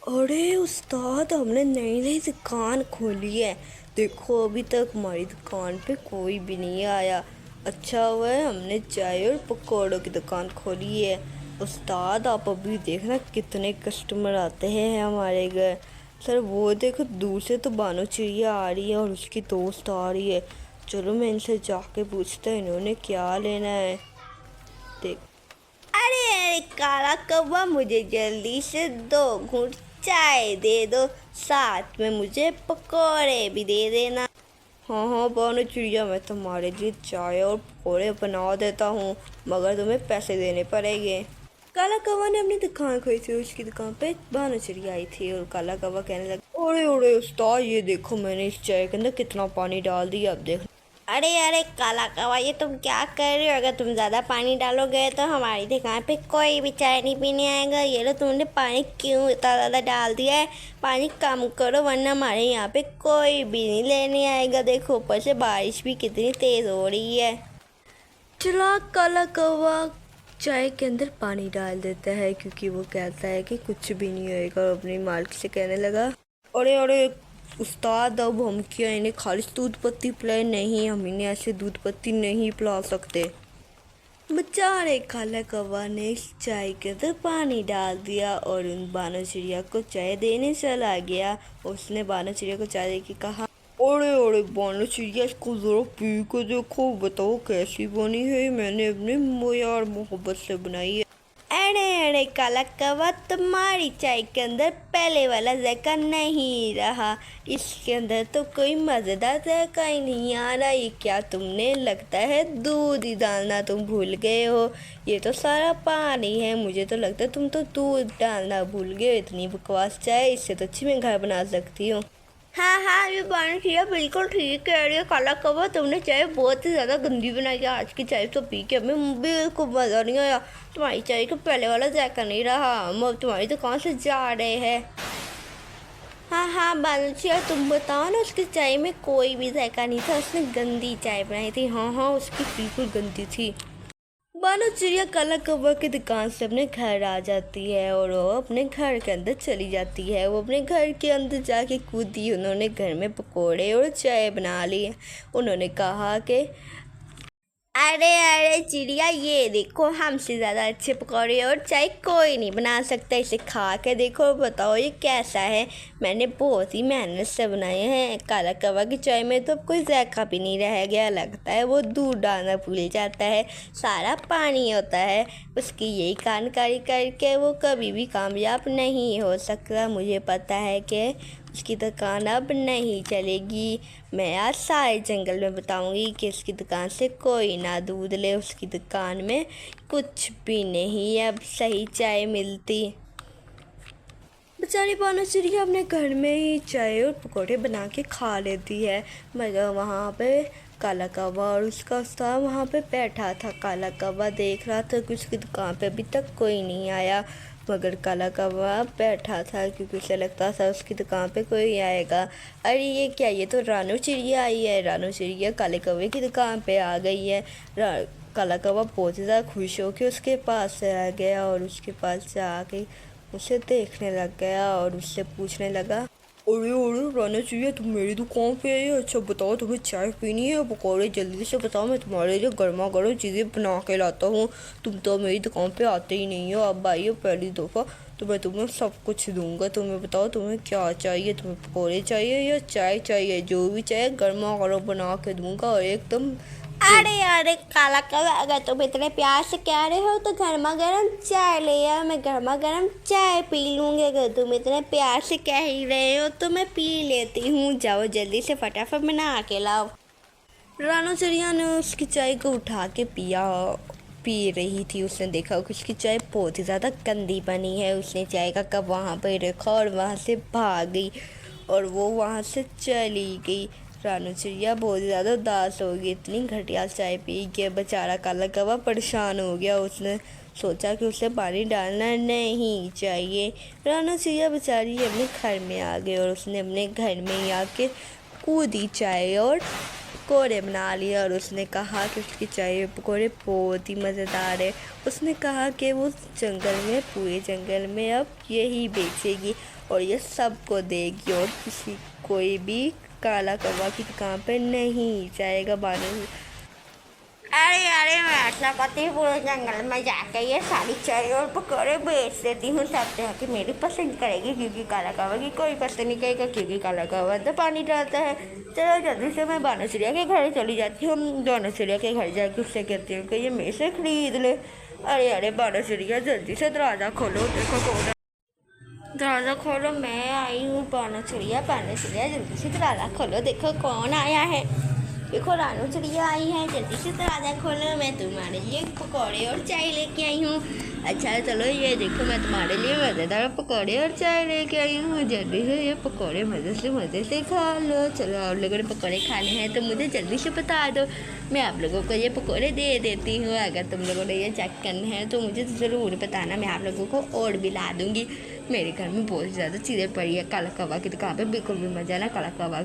अरे उस्ताद, हमने नई नई दुकान खोली है। देखो अभी तक हमारी दुकान पे कोई भी नहीं आया। अच्छा हुआ है हमने चाय और पकौड़ों की दुकान खोली है। उस्ताद आप अभी देखना कितने कस्टमर आते हैं हमारे घर। सर वो देखो दूर से तो बानो चिड़िया आ रही है और उसकी दोस्त आ रही है। चलो मैं इनसे जाके पूछता हूँ इन्होंने क्या लेना है। देख, अरे अरे काला कौवा, मुझे जल्दी से 2 घूंट चाय दे दो, साथ में मुझे पकौड़े भी दे देना। हाँ हाँ बानो चिड़िया, मैं तुम्हारे लिए चाय और पकौड़े बना देता हूँ, मगर तुम्हें पैसे देने पड़ेंगे। काला कौवा ने अपनी दुकान खोली थी, उसकी दुकान पे बानो चिड़िया आई थी और काला कौवा कहने लगा, ओरे ओरे उस्ताद, ये देखो मैंने इस चाय के अंदर कितना पानी डाल दिया, अब देख। अरे अरे काला कौवा, ये तुम क्या कर रहे हो? अगर तुम ज़्यादा पानी डालोगे तो हमारी दुकान पे कोई भी चाय नहीं पीने आएगा। ये लो, तुमने पानी क्यों इतना ज़्यादा डाल दिया है? पानी कम करो वरना हमारे यहाँ पे कोई भी नहीं लेने आएगा। देखो ऊपर से बारिश भी कितनी तेज़ हो रही है। चला काला कौवा चाय के अंदर पानी डाल देता है क्योंकि वो कहता है कि कुछ भी नहीं होएगा, और अपनी मालिक से कहने लगा, अरे अरे उस्ताद, अब हम क्या इन्हें खालिश दूध पत्ती पिलाए? नहीं, हम इन्हें ऐसे दूध पत्ती नहीं पिला सकते। बेचारे काला कौवा ने इस चाय के अंदर पानी डाल दिया और उन बानो चिड़िया को चाय देने चला गया। उसने बानो चिड़िया को चाय देके कहा, अरे अरे बानो चिड़िया, इसको ज़रा पी के देखो, बताओ कैसी बनी है, मैंने अपने यार मोहब्बत से बनाई है। अरे अरे काला कौवा, तुम्हारी चाय के अंदर पहले वाला जायका नहीं रहा, इसके अंदर तो कोई मज़ेदार जायका ही नहीं आ रहा। ये क्या तुमने, लगता है दूध ही डालना तुम भूल गए हो। ये तो सारा पानी है, मुझे तो लगता है तुम तो दूध डालना भूल गए हो। इतनी बकवास चाय, इससे तो अच्छी मैं घर बना सकती हूँ। हाँ हाँ, ये बानो चिड़िया बिल्कुल ठीक कह रही है काला कौवा, तुमने चाय बहुत ही ज़्यादा गंदी बनाई है। आज की चाय तो पी के हमें बिल्कुल मज़ा नहीं आया। तुम्हारी चाय का पहले वाला जायका नहीं रहा, हम अब तुम्हारी दुकान से जा रहे हैं। हाँ हाँ बानो चिड़िया, तुम बताओ ना, उसकी चाय में कोई भी जायका नहीं था, उसने गंदी चाय बनाई थी। हाँ हाँ, उसकी बिल्कुल गंदी थी। बानो चिड़िया काला कौवा की दुकान से अपने घर आ जाती है और वो अपने घर के अंदर चली जाती है। वो अपने घर के अंदर जाके कूदी, उन्होंने घर में पकोड़े और चाय बना ली। उन्होंने कहा कि अरे अरे चिड़िया, ये देखो हमसे ज़्यादा अच्छे पकौड़े और चाय कोई नहीं बना सकता, इसे खा के देखो, बताओ ये कैसा है। मैंने बहुत ही मेहनत से बनाए हैं। काला कौवा की चाय में तो कोई जायका भी नहीं रह गया, लगता है वो दूध डालना भूल जाता है, सारा पानी होता है। उसकी यही कानकारी करके वो कभी भी कामयाब नहीं हो सकता। मुझे पता है कि उसकी दुकान अब नहीं चलेगी। मैं आज सारे जंगल में बताऊंगी कि उसकी दुकान से कोई ना दूध ले। उसकी दुकान में कुछ भी नहीं अब सही चाय मिलती। बेचारी बानो चिड़िया अपने घर में ही चाय और पकौड़े बना के खा लेती है, मगर वहाँ पे काला कौवा और उसका उस्ताद वहाँ पे बैठा था। काला कौवा देख रहा था कि उसकी दुकान पे अभी तक कोई नहीं आया, मगर काला कौवा बैठा था क्योंकि उसे लगता था उसकी दुकान पे कोई आएगा। अरे ये क्या, ये तो रानो चिड़िया आई है। रानो चिड़िया काले कौवे की दुकान पे आ गई है। काला कौवा बहुत ही ज़्यादा खुश हो के उसके पास से आ गया और उसके पास जाके उसे देखने लग गया और उससे पूछने लगा, अरे अरे रानो चिड़िया, तुम मेरी दुकान पे आई हो? अच्छा बताओ, तुम्हें चाय पीनी है पकौड़े? जल्दी से बताओ, मैं तुम्हारे लिए गर्मा गर्म चीज़ें बना के लाता हूँ। तुम तो मेरी दुकान पे आते ही नहीं हो, अब आई हो पहली दफ़ा तो मैं तुम्हें सब कुछ दूंगा। तुम्हें बताओ तुम्हें क्या चाहिए, तुम्हें पकौड़े चाहिए या चाय चाहिए? जो भी चाहे गर्मा गर्म बना के दूंगा और एकदम। अरे अरे काला कौवा, अगर तुम इतने प्यार से कह रहे हो तो गर्मा गर्म चाय ले आओ, मैं गर्मा गर्म चाय पी लूँगी। अगर तुम इतने प्यार से कह ही रहे हो तो मैं पी लेती हूँ, जाओ जल्दी से फटाफट बना के लाओ। रानो चिड़िया ने उसकी चाय को उठा के पी रही थी। उसने देखा कि उसकी चाय बहुत ही ज़्यादा गंदी बनी है। उसने चाय का कप वहाँ पर रखा और वहाँ से भाग गई और वो वहाँ से चली गई। रानो चिड़िया बहुत ज़्यादा उदास हो गई, इतनी घटिया चाय पी के बेचारा काला कौवा परेशान हो गया। उसने सोचा कि उसे पानी डालना नहीं चाहिए। रानो चिड़िया बेचारी अपने घर में आ गई और उसने अपने घर में ही आके कूदी चाय और पकौड़े बना लिए और उसने कहा कि उसकी चाय पकौड़े बहुत ही मज़ेदार है। उसने कहा कि वो जंगल में, पूरे जंगल में अब यही बेचेगी और ये सबको देगी और किसी कोई भी काला कौवा की दुकान पे नहीं जाएगा बानो। अरे अरे मैं ऐसा करती हूँ पूरे जंगल में जाके ये सारी चाय और पकौड़े बेच देती हूँ सब तरह की मेरी पसंद करेगी क्योंकि काला कौवा की कोई पसंद नहीं करेगा क्योंकि काला कौवा तो पानी डालता है। चलो जल्दी से मैं बानो चिड़िया के घर चली जाती हूँ। बानो चिड़िया के घर जाके उससे कहती हूँ कि ये मेरे से खरीद ले। अरे अरे बानो चिड़िया जल्दी से दरवाज़ा खोलो, देखो कौन दरवाज़ा खोलो, मैं आई हूँ। बानो चिड़िया जल्दी से दरवाज़ा खोलो, देखो कौन आया है। देखो रानू चिड़िया आई है, जल्दी से दरवाज़ा खोलो, मैं तुम्हारे लिए पकौड़े और चाय लेके आई हूँ। अच्छा चलो ये देखो मैं तुम्हारे लिए मज़ेदार पकौड़े और चाय लेके आई हूँ, जल्दी से ये पकौड़े मज़े से खा लो। चलो आप लोगों ने पकौड़े खाने हैं तो मुझे जल्दी से बता दो, मैं आप लोगों को ये पकौड़े दे देती हूँ। अगर तुम लोगों ने ये चेक करने हैं तो मुझे ज़रूर बताना, मैं आप लोगों को और भी ला दूँगी। मेरे घर में बहुत ज़्यादा चीज़ें पड़ी है। काला कौवा की दुकान पे बिल्कुल भी मज़ा ना, काला कौवा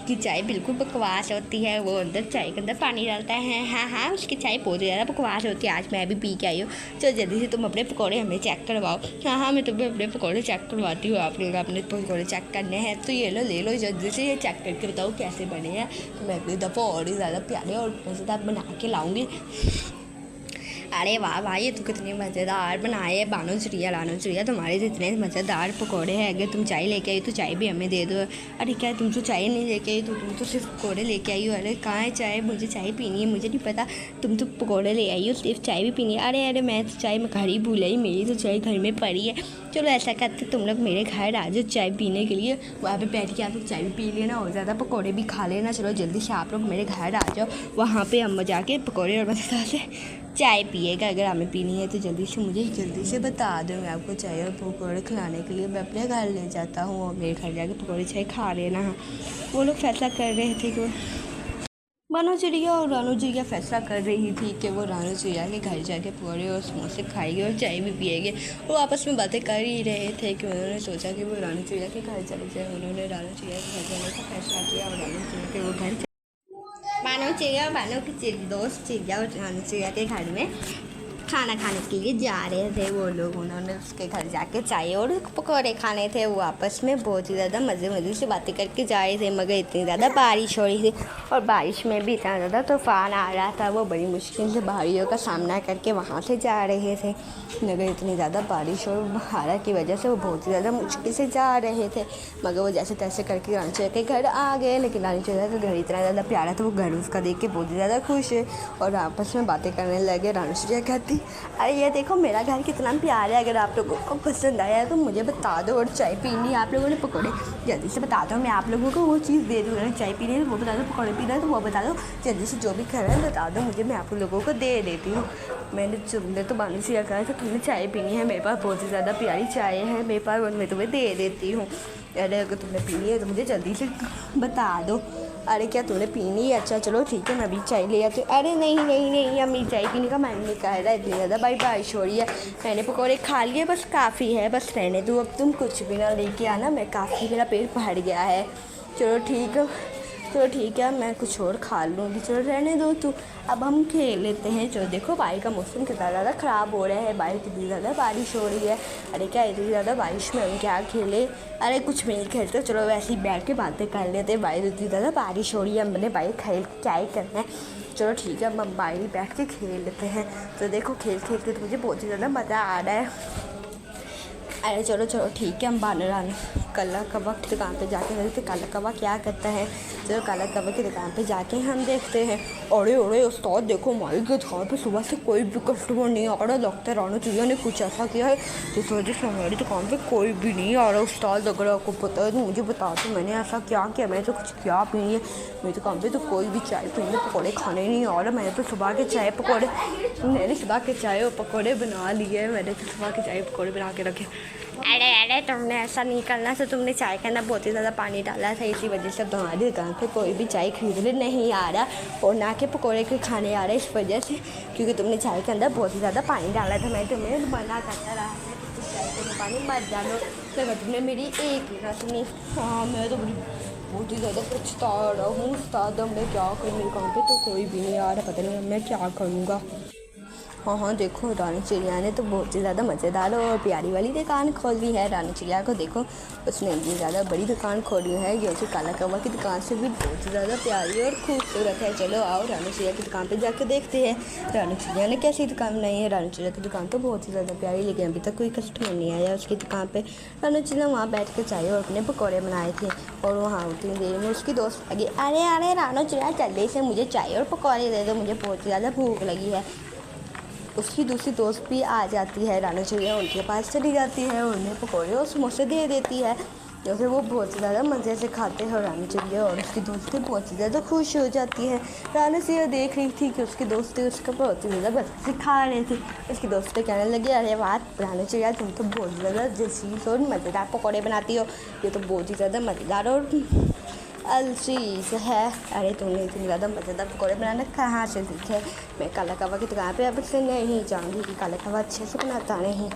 की चाय बिल्कुल बकवास होती है। वो अंदर चाय के अंदर पानी डालता है। हाँ उसकी चाय बहुत ज़्यादा बकवास होती है। आज मैं भी पी के आई हूँ। चलो जल्दी से तुम अपने पकौड़े हमें चेक करवाओ। हाँ मैं तुम्हें अपने पकौड़े चेक करवाती हूँ। आप लोग अपने पकौड़े चेक करने हैं तो ये लो ले लो, जल्दी से ये चेक करके बताओ कैसे बने हैं। तो मैं अगली दफ़ा और ही ज़्यादा प्यारे और मज़ेदार बना के लाऊँगी। अरे वाह ये तो कितने मज़ेदार बनाए हैं रानू चिड़िया, तुम्हारे जितने मज़ेदार पकौड़े हैं। अगर तुम चाय लेके आई तो चाय भी हमें दे दो। अरे क्या तुम तो चाय नहीं लेके आई, तो तुम तो सिर्फ पकौड़े लेके आई हो। अरे कहाँ है चाय, मुझे चाय पीनी है, मुझे नहीं पता। तुम तो पकौड़े ले आई हो, सिर्फ चाय भी पीनी है। अरे मैं तो चाय मैं घर ही भूल आई, मेरी तो चाय घर में पड़ी है। चलो ऐसा करते तुम लोग मेरे घर आ जाओ चाय पीने के लिए, वहाँ पे बैठ के आप लोग चाय भी पी लेना और ज़्यादा पकौड़े भी खा लेना। चलो जल्दी से आप लोग मेरे घर आ जाओ, वहाँ पे हम जाके पकौड़े और मज़ेदार से चाय पिएगा। अगर हमें पीनी है तो जल्दी से बता दो, मैं आपको चाय और पकौड़े खिलाने के लिए मैं अपने घर ले जाता हूँ और मेरे घर जाके पकौड़े चाय खा लेना। वो लोग फैसला कर रहे थे कि बानो चिड़िया और रानू चिड़िया फैसला कर रही थी कि वो रानू चिड़िया के घर जाके पकौड़े और समोसे खाएंगे और चाय भी पिएंगे। वो आपस में बातें कर ही रहे थे कि उन्होंने सोचा कि वो रानू चिड़िया के घर चले जाए। उन्होंने रानू चिड़िया के घर जाने का फैसला किया और रानू चिड़िया के वो घर बानो की दोस्त चिड़िया और रानू चिड़िया के घर में खाना खाने के लिए जा रहे थे वो लोग। उन्होंने उसके घर जाके चाय और पकौड़े खाने थे। वो आपस में बहुत ही ज़्यादा मज़े से बातें करके जा रहे थे, मगर इतनी ज़्यादा बारिश हो रही थी और बारिश में भी इतना ज़्यादा तूफान आ रहा था। वो बड़ी मुश्किल से बारियों का सामना करके वहाँ से जा रहे थे, मगर इतनी ज़्यादा बारिश और बहारा की वजह से वो बहुत ही ज़्यादा मुश्किल से जा रहे थे। मगर वो जैसे तैसे करके रानू चिड़िया के घर आ गए। लेकिन रानू चिड़िया का घर इतना ज़्यादा प्यारा था, वो घर उसका देख के बहुत ही ज़्यादा खुश है और आपस में बातें करने लगे। रानू चिड़िया कहती, अरे ये देखो मेरा घर कितना प्यारा है, अगर आप लोगों को पसंद आया है तो मुझे बता दो। और चाय पीनी है आप लोगों ने पकौड़े जल्दी से बता दो, मैं आप लोगों को वो चीज़ दे दूँ। चाय पीनी है तो वो बता दो, पकौड़े पीना है तो वो बता दो, जल्दी से जो भी खाना है बता दो मुझे, मैं आप लोगों को दे देती हूँ। तुमने तो बानो चिड़िया कहा था तुम्हें चाय पीनी है, मेरे पास बहुत ही ज़्यादा प्यारी चाय है मेरे पास, और मैं तुम्हें दे देती हूँ। अरे अगर तुमने पीनी है तो मुझे जल्दी से बता दो। अरे क्या तुमने पीनी है, अच्छा चलो ठीक है मैं भी चाय ले आती हूँ। अरे नहीं अम्मी चाय पीने का मन नहीं कर रहा है, इतनी ज़्यादा बारिश हो रही है। मैंने पकौड़े खा लिए, बस काफ़ी है, बस रहने दो, अब तुम कुछ भी ना लेके आना, मैं काफ़ी मेरा पेट भर गया है। चलो ठीक है मैं कुछ और खा लूँगी, चलो रहने दो तू, अब हम खेल लेते हैं। चलो देखो बाहर का मौसम कितना ज़्यादा ख़राब हो रहा है, बाहर कितनी ज़्यादा बारिश हो रही है। अरे क्या इतनी ज़्यादा बारिश में हम क्या खेले, अरे कुछ भी नहीं खेलते, चलो वैसे ही बैठ के बातें कर लेते हैं। बाहर इतनी ज़्यादा बारिश हो रही है, हमने बाहर खेल क्या ही करना है। चलो ठीक है हम बाहर बैठ के खेल लेते हैं। तो देखो खेल के तो मुझे बहुत ही ज़्यादा मज़ा आ रहा है। अरे चलो ठीक है हम बानो काला कौवा की दुकान पे जाके देखते काला कौवा क्या करता है। चलो काला कौवा की दुकान पे जाके हम देखते हैं। अरे उस्ताद देखो हमारी दुकान पे सुबह से कोई भी कस्टमर नहीं आ रहा, लगता है रानू चिड़िया ने कुछ ऐसा किया है जिस वजह से हमारी दुकान पे कोई भी नहीं आ रहा। उस्ताद अगर आपको पता है तो मुझे बता दो मैंने ऐसा क्या किया, मैंने तो कुछ क्या पीनी है, मेरी दुकान पे तो कोई भी चाय पीने पकौड़े खाने नहीं आ रहा। मैंने तो सुबह के चाय और पकौड़े बना लिए, मैंने तो सुबह के चाय पकौड़े बना के रखे। अरे तुमने ऐसा नहीं करना था, तुमने चाय के अंदर बहुत ही ज़्यादा पानी डाला था, इसी वजह से तुम्हारी दुकान पे कोई भी चाय खरीदने नहीं आ रहा और ना के पकौड़े के खाने आ रहे, इस वजह से क्योंकि तुमने चाय के अंदर बहुत ही ज़्यादा पानी डाला था। मैं तुम्हें मना करता रहा था कि चाय के अंदर पानी मत डालो, मगर तुमने मेरी एक ही ना सुनी। हाँ मैं तो बहुत ही ज़्यादा पछता रहा हूँ उस्ताद, मैं क्या करूँ, मेरे काम पे तो कोई भी नहीं आ रहा, पता नहीं मैं क्या करूँगा। हाँ देखो, रानी चिड़िया ने तो बहुत ही ज़्यादा मज़ेदार और प्यारी वाली दुकान खोली है। रानी चिड़िया को देखो, उसने इतनी ज़्यादा बड़ी दुकान खोली है, जो कि काला कौवा की दुकान से भी बहुत ही ज़्यादा प्यारी और खूबसूरत है। चलो आओ रानी चिड़िया की दुकान पे जाकर देखते हैं रानी चिड़िया ने कैसी दुकान बनाई है। रानी चिड़िया की दुकान तो बहुत ही ज़्यादा प्यारी, लेकिन अभी तक कोई कस्टमर नहीं आया उसकी दुकान पर। रानी चिड़िया वहाँ बैठ के चाय और अपने पकौड़े बनाए थे, और वहाँ उतनी देर में उसकी दोस्त लगी, अरे अरे रानी चिड़िया जल्दी से मुझे चाय और पकौड़े दे दो, मुझे बहुत ही ज़्यादा भूख लगी है। उसकी दूसरी दोस्त भी आ जाती है। रानी चिड़िया उनके पास चली जाती है, उन्हें पकौड़े और समोसे दे देती है, जैसे वो बहुत ही ज़्यादा मज़े से खाते हैं। रानी चिड़िया और उसकी दोस्ती बहुत ही ज़्यादा खुश हो जाती है। रानी चिड़िया देख रही थी कि उसकी दोस्ती उसका बहुत ही ज़्यादा मज़े से खा रही थी। उसकी दोस्ती कहने लगी, अरे वाह रानी चिड़िया, तुम तो बहुत ही ज़्यादा जसीस और मज़ेदार पकौड़े बनाती हो, ये तो बहुत ही ज़्यादा मज़ेदार और अलसीस है। अरे तुमने इतनी ज़्यादा मज़ेदार पकौड़े बनाना कहाँ से सीखे? मैं काला कौवा की दुकान पे अब से नहीं जाऊँगी कि काला कौवा अच्छे से बनाता नहीं।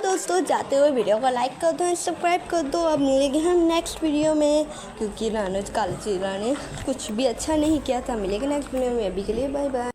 दोस्तों, जाते हुए वीडियो को लाइक कर दो, सब्सक्राइब कर दो। अब मिलेंगे हम नेक्स्ट वीडियो में, क्योंकि रानी काली चिड़िया ने कुछ भी अच्छा नहीं किया था। मिलेंगे नेक्स्ट वीडियो में, अभी के लिए बाय बाय।